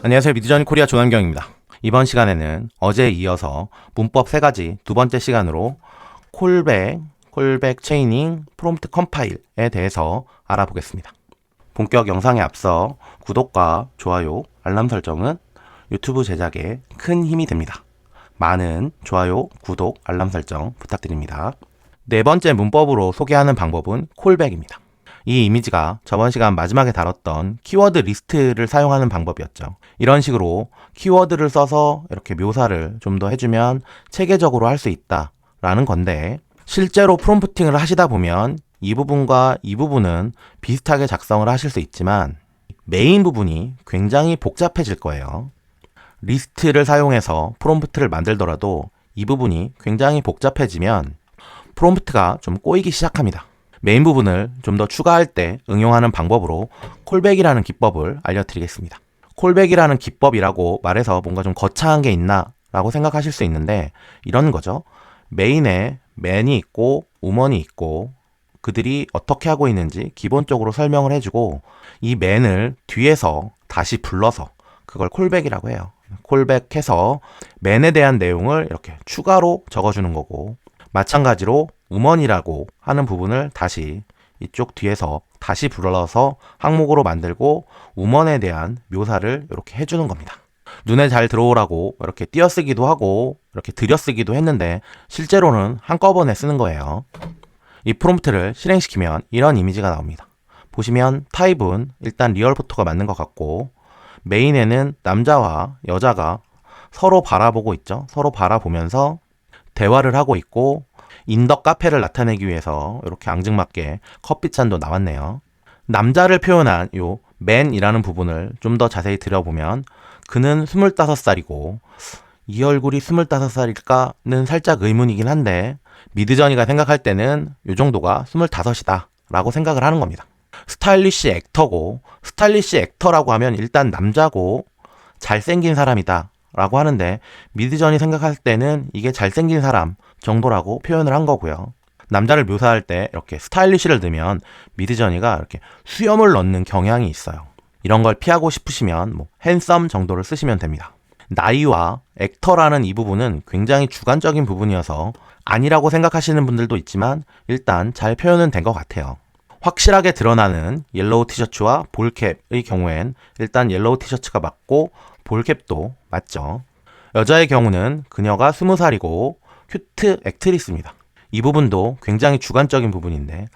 안녕하세요. 미드저니 코리아 조남경입니다. 이번 시간에는 어제에 이어서 문법 3가지 두 번째 시간으로 콜백 체이닝, 프롬프트 컴파일에 대해서 알아보겠습니다. 본격 영상에 앞서 구독과 좋아요, 알람 설정은 유튜브 제작에 큰 힘이 됩니다. 많은 좋아요, 구독, 알람 설정 부탁드립니다. 네 번째 문법으로 소개하는 방법은 콜백입니다. 이 이미지가 저번 시간 마지막에 다뤘던 키워드 리스트를 사용하는 방법이었죠. 이런 식으로 키워드를 써서 이렇게 묘사를 좀 더 해주면 체계적으로 할 수 있다라는 건데, 실제로 프롬프팅을 하시다 보면 이 부분과 이 부분은 비슷하게 작성을 하실 수 있지만 메인 부분이 굉장히 복잡해질 거예요. 리스트를 사용해서 프롬프트를 만들더라도 이 부분이 굉장히 복잡해지면 프롬프트가 좀 꼬이기 시작합니다. 메인 부분을 좀 더 추가할 때 응용하는 방법으로 콜백이라는 기법을 알려드리겠습니다. 콜백이라는 기법이라고 말해서 뭔가 좀 거창한 게 있나 라고 생각하실 수 있는데, 이런 거죠. 메인에 맨이 있고 우먼이 있고 그들이 어떻게 하고 있는지 기본적으로 설명을 해주고, 이 맨을 뒤에서 다시 불러서 그걸 콜백이라고 해요. 콜백해서 맨에 대한 내용을 이렇게 추가로 적어주는 거고, 마찬가지로 우먼이라고 하는 부분을 다시 이쪽 뒤에서 다시 불러서 항목으로 만들고 우먼에 대한 묘사를 이렇게 해주는 겁니다. 눈에 잘 들어오라고 이렇게 띄어쓰기도 하고 이렇게 들여쓰기도 했는데 실제로는 한꺼번에 쓰는 거예요. 이 프롬프트를 실행시키면 이런 이미지가 나옵니다. 보시면 타입은 일단 리얼포토가 맞는 것 같고, 메인에는 남자와 여자가 서로 바라보고 있죠. 서로 바라보면서 대화를 하고 있고, 인더 카페를 나타내기 위해서 이렇게 앙증맞게 커피잔도 나왔네요. 남자를 표현한 요 맨이라는 부분을 좀 더 자세히 들여보면 그는 25살이고 이 얼굴이 25살일까는 살짝 의문이긴 한데, 미드저니가 생각할 때는 요 정도가 25이다 라고 생각을 하는 겁니다. 스타일리시 액터고, 스타일리시 액터라고 하면 일단 남자고 잘생긴 사람이다 라고 하는데, 미드저니 생각할 때는 이게 잘생긴 사람 정도라고 표현을 한 거고요. 남자를 묘사할 때 이렇게 스타일리시를 넣으면 미드저니가 이렇게 수염을 넣는 경향이 있어요. 이런 걸 피하고 싶으시면 핸섬 정도를 쓰시면 됩니다. 나이와 액터라는 이 부분은 굉장히 주관적인 부분이어서 아니라고 생각하시는 분들도 있지만 일단 잘 표현은 된 것 같아요. 확실하게 드러나는 옐로우 티셔츠와 볼캡의 경우엔 일단 옐로우 티셔츠가 맞고 볼캡도 맞죠. 여자의 경우는 그녀가 20살이고 큐트 액트리스입니다. 이 부분도 굉장히 주관적인 부분인데,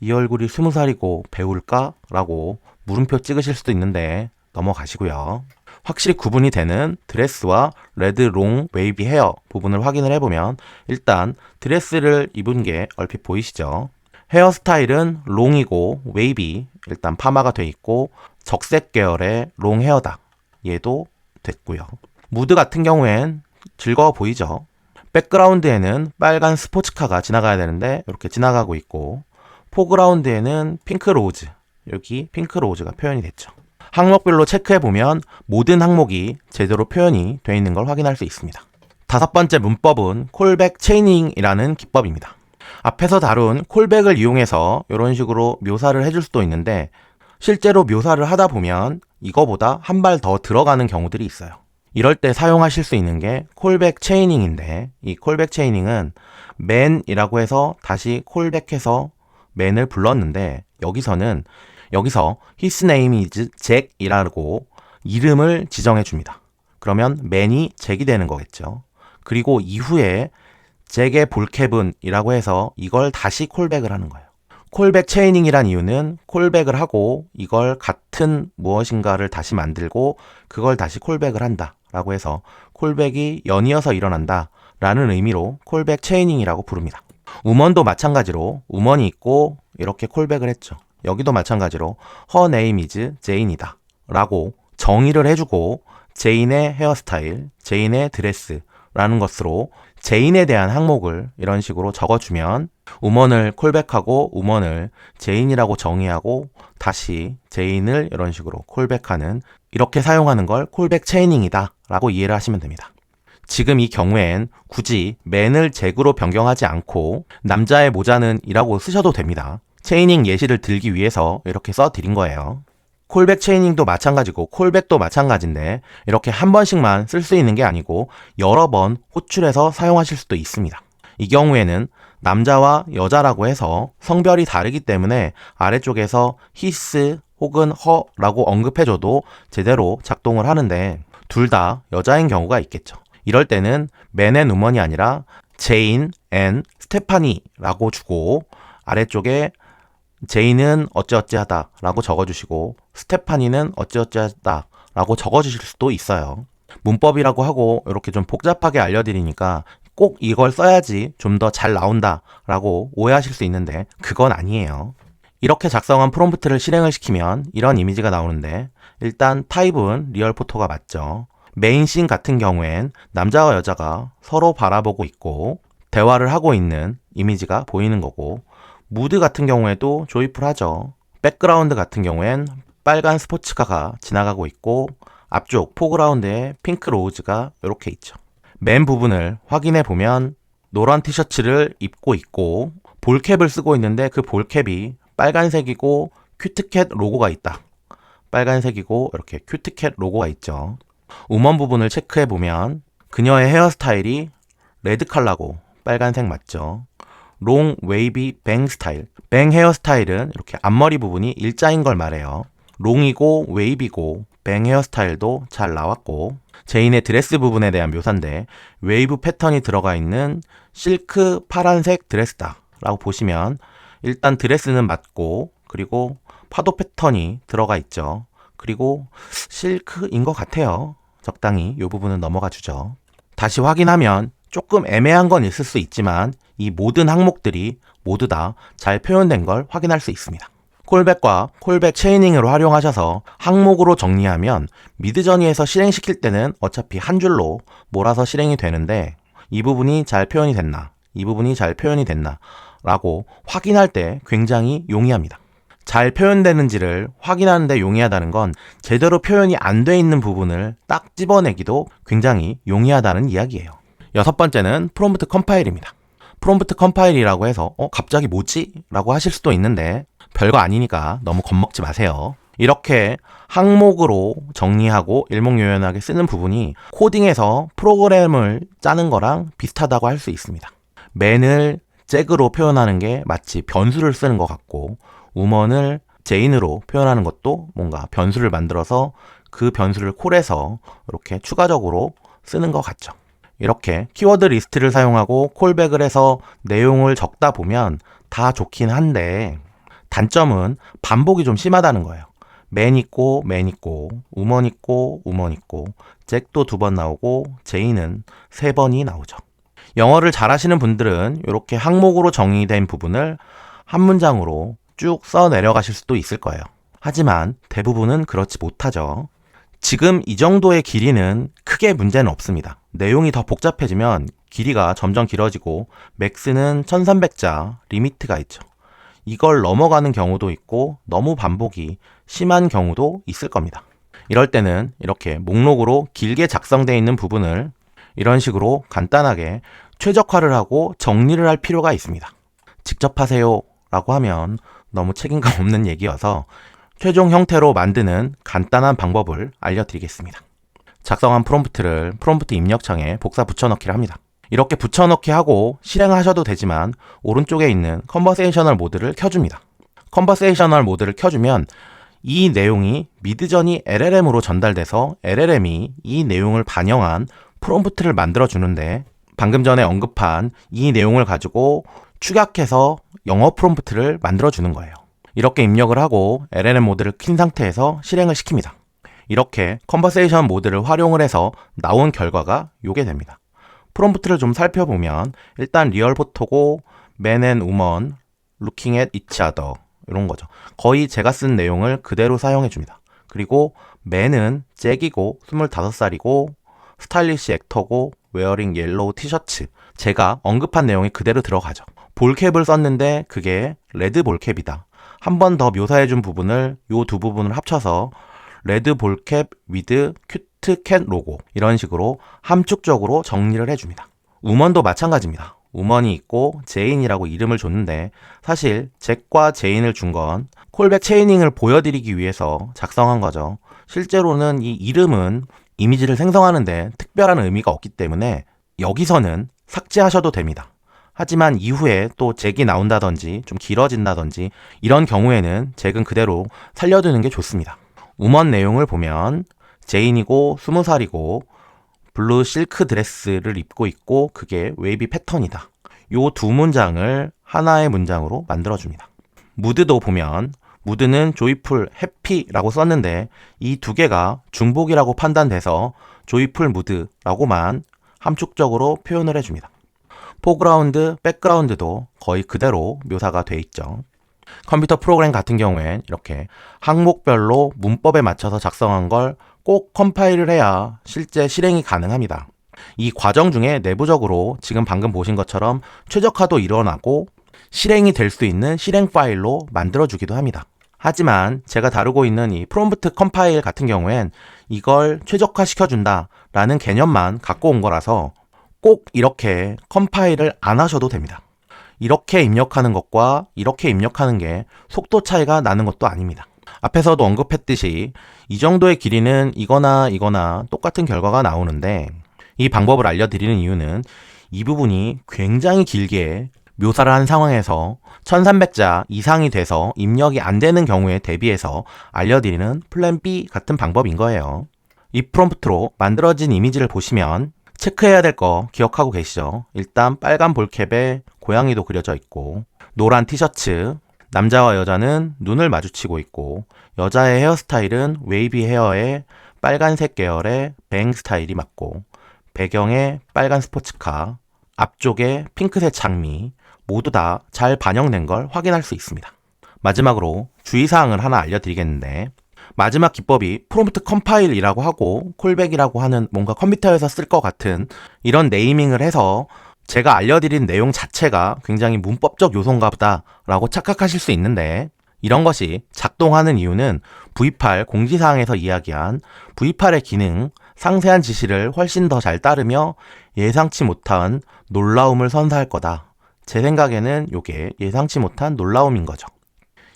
이 얼굴이 20살이고 배우일까? 라고 물음표 찍으실 수도 있는데 넘어가시고요. 확실히 구분이 되는 드레스와 레드 롱 웨이비 헤어 부분을 확인을 해보면 일단 드레스를 입은 게 얼핏 보이시죠? 헤어스타일은 롱이고 웨이비, 일단 파마가 돼 있고 적색 계열의 롱 헤어다. 얘도 됐고요. 무드 같은 경우엔 즐거워 보이죠? 백그라운드에는 빨간 스포츠카가 지나가야 되는데 이렇게 지나가고 있고, 포그라운드에는 핑크 로즈, 여기 핑크 로즈가 표현이 됐죠. 항목별로 체크해보면 모든 항목이 제대로 표현이 되어 있는 걸 확인할 수 있습니다. 다섯 번째 문법은 콜백 체이닝이라는 기법입니다. 앞에서 다룬 콜백을 이용해서 이런 식으로 묘사를 해줄 수도 있는데, 실제로 묘사를 하다 보면 이거보다 한 발 더 들어가는 경우들이 있어요. 이럴 때 사용하실 수 있는 게 콜백 체이닝인데, 이 콜백 체이닝은 맨이라고 해서 다시 콜백해서 맨을 불렀는데, 여기서 his name is Jack이라고 이름을 지정해 줍니다. 그러면 맨이 잭이 되는 거겠죠. 그리고 이후에 잭의 볼캡은 이라고 해서 이걸 다시 콜백을 하는 거예요. 콜백 체이닝이란 이유는 콜백을 하고 이걸 같은 무엇인가를 다시 만들고 그걸 다시 콜백을 한다 라고 해서 콜백이 연이어서 일어난다 라는 의미로 콜백 체이닝이라고 부릅니다. 우먼도 마찬가지로 우먼이 있고 이렇게 콜백을 했죠. 여기도 마찬가지로 her name is Jane이다 라고 정의를 해주고 제인의 헤어스타일, 제인의 드레스 라는 것으로 제인에 대한 항목을 이런 식으로 적어주면 우먼을 콜백하고 우먼을 제인이라고 정의하고 다시 제인을 이런 식으로 콜백하는, 이렇게 사용하는 걸 콜백 체이닝이다 라고 이해를 하시면 됩니다. 지금 이 경우엔 굳이 맨을 잭으로 변경하지 않고 남자의 모자는 이라고 쓰셔도 됩니다. 체이닝 예시를 들기 위해서 이렇게 써드린 거예요. 콜백 체이닝도 마찬가지고 콜백도 마찬가지인데 이렇게 한 번씩만 쓸 수 있는 게 아니고 여러 번 호출해서 사용하실 수도 있습니다. 이 경우에는 남자와 여자라고 해서 성별이 다르기 때문에 아래쪽에서 his 혹은 her라고 언급해줘도 제대로 작동을 하는데 둘 다 여자인 경우가 있겠죠. 이럴 때는 맨 앤 우먼이 아니라 제인 앤 스테파니라고 주고 아래쪽에 제인은 어찌어찌하다 라고 적어주시고 스테파니는 어찌어찌하다 라고 적어주실 수도 있어요. 문법이라고 하고 이렇게 좀 복잡하게 알려드리니까 꼭 이걸 써야지 좀 더 잘 나온다 라고 오해하실 수 있는데 그건 아니에요. 이렇게 작성한 프롬프트를 실행을 시키면 이런 이미지가 나오는데 일단 타입은 리얼 포토가 맞죠. 메인 씬 같은 경우엔 남자와 여자가 서로 바라보고 있고 대화를 하고 있는 이미지가 보이는 거고 무드 같은 경우에도 조이풀하죠. 백그라운드 같은 경우엔 빨간 스포츠카가 지나가고 있고 앞쪽 포그라운드에 핑크 로우즈가 이렇게 있죠. 맨 부분을 확인해 보면 노란 티셔츠를 입고 있고 볼캡을 쓰고 있는데 그 볼캡이 빨간색이고 큐트캣 로고가 있다. 빨간색이고 이렇게 큐트캣 로고가 있죠. 우먼 부분을 체크해 보면 그녀의 헤어스타일이 레드 컬러고 빨간색 맞죠. 롱 웨이비 뱅 스타일. 뱅 헤어스타일은 이렇게 앞머리 부분이 일자인 걸 말해요. 롱이고 웨이비고 뱅 헤어스타일도 잘 나왔고 제인의 드레스 부분에 대한 묘사인데 웨이브 패턴이 들어가 있는 실크 파란색 드레스다 라고 보시면 일단 드레스는 맞고 그리고 파도 패턴이 들어가 있죠. 그리고 실크인 것 같아요. 적당히 이 부분은 넘어가 주죠. 다시 확인하면 조금 애매한 건 있을 수 있지만 이 모든 항목들이 모두 다 잘 표현된 걸 확인할 수 있습니다. 콜백과 콜백 체이닝으로 활용하셔서 항목으로 정리하면 미드저니에서 실행시킬 때는 어차피 한 줄로 몰아서 실행이 되는데 이 부분이 잘 표현이 됐나, 이 부분이 잘 표현이 됐나 라고 확인할 때 굉장히 용이합니다. 잘 표현되는지를 확인하는데 용이하다는 건 제대로 표현이 안 돼 있는 부분을 딱 집어내기도 굉장히 용이하다는 이야기예요. 여섯 번째는 프롬프트 컴파일입니다. 프롬프트 컴파일이라고 해서 갑자기 뭐지? 라고 하실 수도 있는데 별거 아니니까 너무 겁먹지 마세요. 이렇게 항목으로 정리하고 일목요연하게 쓰는 부분이 코딩에서 프로그램을 짜는 거랑 비슷하다고 할 수 있습니다. 맨을 잭으로 표현하는 게 마치 변수를 쓰는 것 같고 우먼을 제인으로 표현하는 것도 뭔가 변수를 만들어서 그 변수를 콜해서 이렇게 추가적으로 쓰는 것 같죠. 이렇게 키워드 리스트를 사용하고 콜백을 해서 내용을 적다 보면 다 좋긴 한데 단점은 반복이 좀 심하다는 거예요. 맨 있고 맨 있고 우먼 있고 우먼 있고 잭도 2번 나오고 제인은 3번이 나오죠. 영어를 잘하시는 분들은 이렇게 항목으로 정의된 부분을 한 문장으로 쭉 써 내려가실 수도 있을 거예요. 하지만 대부분은 그렇지 못하죠. 지금 이 정도의 길이는 크게 문제는 없습니다. 내용이 더 복잡해지면 길이가 점점 길어지고 맥스는 1300자 리미트가 있죠. 이걸 넘어가는 경우도 있고 너무 반복이 심한 경우도 있을 겁니다. 이럴 때는 이렇게 목록으로 길게 작성되어 있는 부분을 이런 식으로 간단하게 최적화를 하고 정리를 할 필요가 있습니다. 직접 하세요 라고 하면 너무 책임감 없는 얘기여서 최종 형태로 만드는 간단한 방법을 알려드리겠습니다. 작성한 프롬프트를 프롬프트 입력창에 복사 붙여넣기를 합니다. 이렇게 붙여넣기 하고 실행하셔도 되지만 오른쪽에 있는 컨버세이셔널 모드를 켜줍니다. 컨버세이셔널 모드를 켜주면 이 내용이 미드저니 LLM으로 전달돼서 LLM이 이 내용을 반영한 프롬프트를 만들어주는데 방금 전에 언급한 이 내용을 가지고 축약해서 영어 프롬프트를 만들어주는 거예요. 이렇게 입력을 하고 LLM 모드를 킨 상태에서 실행을 시킵니다. 이렇게 컨버세이션 모드를 활용을 해서 나온 결과가 요게 됩니다. 프롬프트를 좀 살펴보면 일단 리얼 포토고 man and woman looking at each other 이런 거죠. 거의 제가 쓴 내용을 그대로 사용해 줍니다. 그리고 man은 잭이고 25살이고 스타일리시 액터고 웨어링 옐로우 티셔츠 제가 언급한 내용이 그대로 들어가죠. 볼캡을 썼는데 그게 레드 볼캡이다. 한 번 더 묘사해 준 부분을 요 두 부분을 합쳐서 레드 볼캡 위드 포스트캣 로고 이런 식으로 함축적으로 정리를 해줍니다. 우먼도 마찬가지입니다. 우먼이 있고 제인이라고 이름을 줬는데 사실 잭과 제인을 준 건 콜백 체이닝을 보여드리기 위해서 작성한 거죠. 실제로는 이 이름은 이미지를 생성하는데 특별한 의미가 없기 때문에 여기서는 삭제하셔도 됩니다. 하지만 이후에 또 잭이 나온다든지 좀 길어진다든지 이런 경우에는 잭은 그대로 살려두는 게 좋습니다. 우먼 내용을 보면 제인이고 20살이고 블루 실크 드레스를 입고 있고 그게 웨이비 패턴이다. 요 두 문장을 하나의 문장으로 만들어줍니다. 무드도 보면 무드는 조이풀, 해피라고 썼는데 이 두 개가 중복이라고 판단돼서 조이풀 무드라고만 함축적으로 표현을 해줍니다. 포그라운드, 백그라운드도 거의 그대로 묘사가 돼 있죠. 컴퓨터 프로그램 같은 경우엔 이렇게 항목별로 문법에 맞춰서 작성한 걸 꼭 컴파일을 해야 실제 실행이 가능합니다. 이 과정 중에 내부적으로 지금 방금 보신 것처럼 최적화도 일어나고 실행이 될 수 있는 실행 파일로 만들어주기도 합니다. 하지만 제가 다루고 있는 이 프롬프트 컴파일 같은 경우엔 이걸 최적화 시켜준다 라는 개념만 갖고 온 거라서 꼭 이렇게 컴파일을 안 하셔도 됩니다. 이렇게 입력하는 것과 이렇게 입력하는 게 속도 차이가 나는 것도 아닙니다. 앞에서도 언급했듯이 이 정도의 길이는 이거나 똑같은 결과가 나오는데 이 방법을 알려드리는 이유는 이 부분이 굉장히 길게 묘사를 한 상황에서 1300자 이상이 돼서 입력이 안 되는 경우에 대비해서 알려드리는 플랜 B 같은 방법인 거예요. 이 프롬프트로 만들어진 이미지를 보시면 체크해야 될 거 기억하고 계시죠? 일단 빨간 볼캡에 고양이도 그려져 있고 노란 티셔츠, 남자와 여자는 눈을 마주치고 있고 여자의 헤어스타일은 웨이비 헤어에 빨간색 계열의 뱅 스타일이 맞고 배경에 빨간 스포츠카, 앞쪽에 핑크색 장미 모두 다 잘 반영된 걸 확인할 수 있습니다. 마지막으로 주의사항을 하나 알려드리겠는데 마지막 기법이 프롬프트 컴파일이라고 하고 콜백이라고 하는 뭔가 컴퓨터에서 쓸 것 같은 이런 네이밍을 해서 제가 알려드린 내용 자체가 굉장히 문법적 요소인가 보다 라고 착각하실 수 있는데 이런 것이 작동하는 이유는 V8 공지사항에서 이야기한 V8의 기능, 상세한 지시를 훨씬 더 잘 따르며 예상치 못한 놀라움을 선사할 거다. 제 생각에는 이게 예상치 못한 놀라움인 거죠.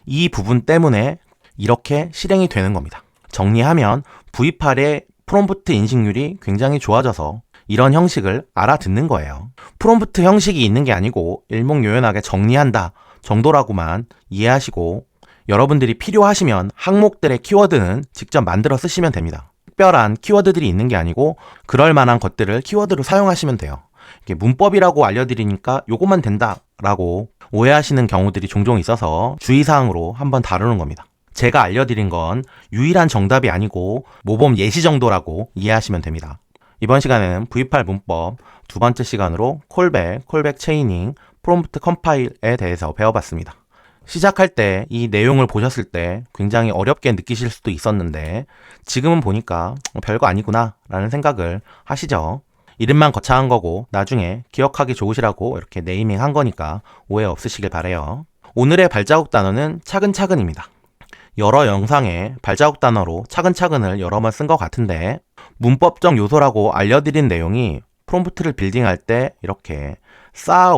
이 부분 때문에 이렇게 실행이 되는 겁니다. 정리하면 V8의 프롬프트 인식률이 굉장히 좋아져서 이런 형식을 알아듣는 거예요. 프롬프트 형식이 있는 게 아니고 일목요연하게 정리한다 정도라고만 이해하시고 여러분들이 필요하시면 항목들의 키워드는 직접 만들어 쓰시면 됩니다. 특별한 키워드들이 있는 게 아니고 그럴 만한 것들을 키워드로 사용하시면 돼요. 이게 문법이라고 알려드리니까 요것만 된다라고 오해하시는 경우들이 종종 있어서 주의사항으로 한번 다루는 겁니다. 제가 알려드린 건 유일한 정답이 아니고 모범 예시 정도라고 이해하시면 됩니다. 이번 시간에는 V8 문법 두 번째 시간으로 콜백 체이닝, 프롬프트 컴파일에 대해서 배워봤습니다. 시작할 때 이 내용을 보셨을 때 굉장히 어렵게 느끼실 수도 있었는데 지금은 보니까 별거 아니구나 라는 생각을 하시죠. 이름만 거창한 거고 나중에 기억하기 좋으시라고 이렇게 네이밍 한 거니까 오해 없으시길 바래요. 오늘의 발자국 단어는 차근차근입니다. 여러 영상에 발자국 단어로 차근차근을 여러 번 쓴 것 같은데 문법적 요소라고 알려드린 내용이 프롬프트를 빌딩할 때 이렇게 쌓아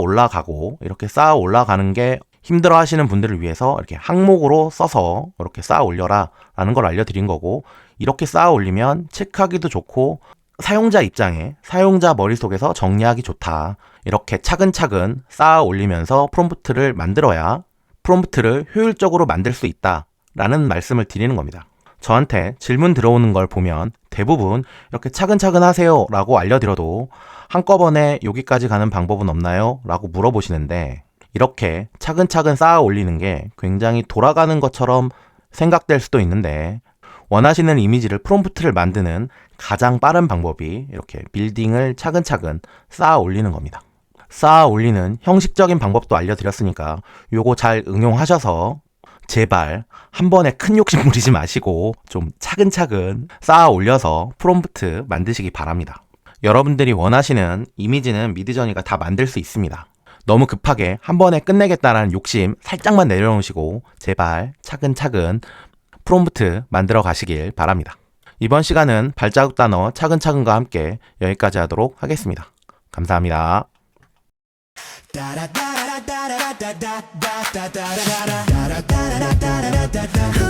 올라가는 게 힘들어 하시는 분들을 위해서 이렇게 항목으로 써서 이렇게 쌓아 올려라 라는 걸 알려드린 거고 이렇게 쌓아 올리면 체크하기도 좋고 사용자 입장에 사용자 머릿속에서 정리하기 좋다. 이렇게 차근차근 쌓아 올리면서 프롬프트를 만들어야 프롬프트를 효율적으로 만들 수 있다 라는 말씀을 드리는 겁니다. 저한테 질문 들어오는 걸 보면 대부분 이렇게 차근차근 하세요 라고 알려드려도 한꺼번에 여기까지 가는 방법은 없나요? 라고 물어보시는데 이렇게 차근차근 쌓아 올리는 게 굉장히 돌아가는 것처럼 생각될 수도 있는데 원하시는 이미지를 프롬프트를 만드는 가장 빠른 방법이 이렇게 빌딩을 차근차근 쌓아 올리는 겁니다. 쌓아 올리는 형식적인 방법도 알려드렸으니까 요거 잘 응용하셔서 제발 한 번에 큰 욕심 부리지 마시고 좀 차근차근 쌓아 올려서 프롬프트 만드시기 바랍니다. 여러분들이 원하시는 이미지는 미드저니가 다 만들 수 있습니다. 너무 급하게 한 번에 끝내겠다라는 욕심 살짝만 내려놓으시고 제발 차근차근 프롬프트 만들어 가시길 바랍니다. 이번 시간은 발자국 단어 차근차근과 함께 여기까지 하도록 하겠습니다. 감사합니다. da da da da da da da da da da da da da da da da da da